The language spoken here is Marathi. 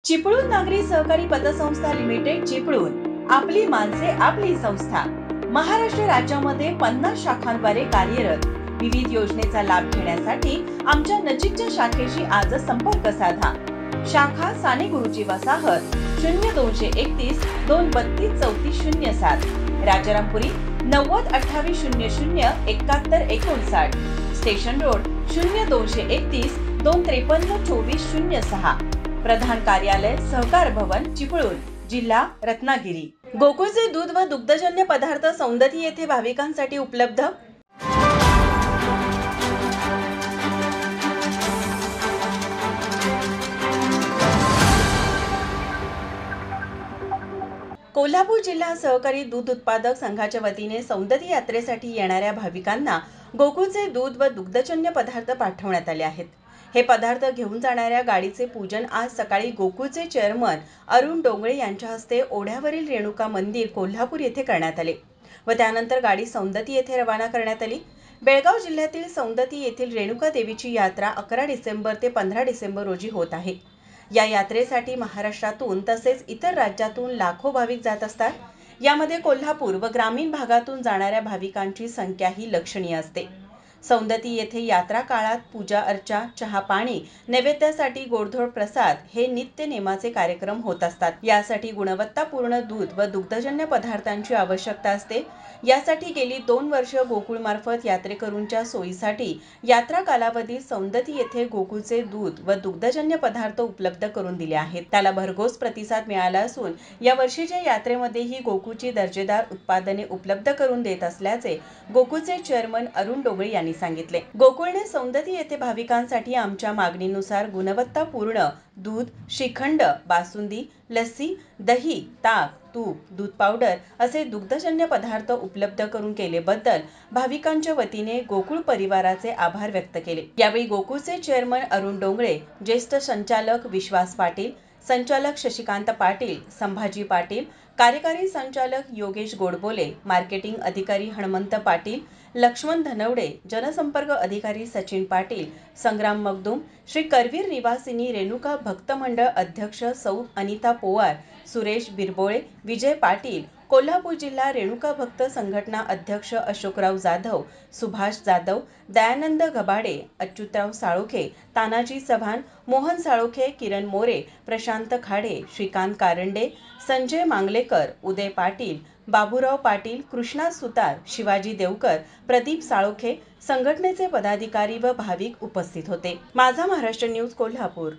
चिपळूण नागरी सहकारी पतसंस्था लिमिटेड चिपळूण, आपली माणसे आपली संस्था. महाराष्ट्र राज्यामध्ये 50 शाखांद्वारे कार्यरत. विविध योजनेचा लाभ घेण्यासाठी आमच्या नजीकच्या शाखेशी आज संपर्क साधा. शाखा साने गुरुजी वसाहत 0231 232 3407, राजारामपुरी 90 28 00 71 59, स्टेशन रोड 0231 253 24 06, प्रधान कार्यालय सहकार भवन चिपळूण, जिल्हा रत्नागिरी. गोकुळचे दूध व दुग्धजन्य पदार्थ सौंदती येथे भाविकांसाठी उपलब्ध. कोल्हापूर जिल्हा सहकारी दूध उत्पादक संघाच्या वतीने सौंदती यात्रेसाठी येणाऱ्या भाविकांना गोकुळचे दूध व दुग्धजन्य पदार्थ पाठवण्यात आले आहेत. हे पदार्थ घेऊन जाणाऱ्या गाडीचे पूजन आज सकाळी गोकुळचे चेअरमन अरुण डोंगळे यांच्या हस्ते ओढ्यावरील रेणुका मंदिर कोल्हापूर येथे करण्यात आले व त्यानंतर गाडी सौंदती येथे रवाना करण्यात आली. बेळगाव जिल्ह्यातील सौंदती येथील रेणुका देवीची यात्रा 11 डिसेंबर ते 15 डिसेंबर रोजी होत आहे. या यात्रेसाठी महाराष्ट्रातून तसेच इतर राज्यातून लाखो भाविक जात असतात. यामध्ये कोल्हापूर व ग्रामीण भागातून जाणाऱ्या भाविकांची संख्याही लक्षणीय असते. सौंदती येथे यात्रा काळात पूजा अर्चा, चहा पाणी, नैवेद्यासाठी गोडधोड प्रसाद हे नित्य नेमाचे कार्यक्रम होत असतात. यासाठी गुणवत्तापूर्ण दूध व दुग्धजन्य पदार्थांची आवश्यकता असते. यासाठी गेली 2 वर्ष गोकुळमार्फत यात्रेकरूंच्या सोयीसाठी यात्रा कालावधीत सौंदती येथे गोकुळचे दूध व दुग्धजन्य पदार्थ उपलब्ध करून दिले आहेत. त्याला भरघोस प्रतिसाद मिळाला असून या वर्षीच्या यात्रेमध्येही गोकुळची दर्जेदार उत्पादने उपलब्ध करून देत असल्याचे गोकुळचे चेअरमन अरुण डोंगळे यांनी सांगितले. गोकुळने सौंदती येथे भाविकांसाठी आमच्या मागणीनुसार गुणवत्तापूर्ण दूध, श्रीखंड, बासुंदी, लस्सी, दही, ताक, तूप, दूध पावडर असे दुग्धजन्य पदार्थ उपलब्ध करून केलेबद्दल भाविकांच्या वतीने गोकुळ परिवाराचे आभार व्यक्त केले. यावेळी गोकुळचे चेअरमन अरुण डोंगळे, ज्येष्ठ संचालक विश्वास पाटील, संचालक शशिकांत पाटील, संभाजी पाटील, कार्यकारी संचालक योगेश गोडबोले, मार्केटिंग अधिकारी हनुमंत पाटील, लक्ष्मण धनवडे, जनसंपर्क अधिकारी सचिन पाटील, संग्राम मगदूम, श्री करवीर निवासिनी रेणुका भक्त मंडळ अध्यक्ष सौ अनिता पोवार, सुरेश बिरबोळे, विजय पाटील, कोल्हापूर जिल्हा रेणुका भक्त संघटना अध्यक्ष अशोकराव जाधव, सुभाष जाधव, दयानंद घबाडे, अच्युतराव साळोखे, तानाजी चव्हाण, मोहन साळोखे, किरण मोरे, प्रशांत खाडे, श्रीकांत कारंडे, संजय मांगलेकर, उदय पाटील, बाबूराव पाटील, कृष्णा सुतार, शिवाजी देवकर, प्रदीप साळोखे, संघटनेचे पदाधिकारी व भाविक उपस्थित होते. माझा महाराष्ट्र न्यूज कोल्हापूर.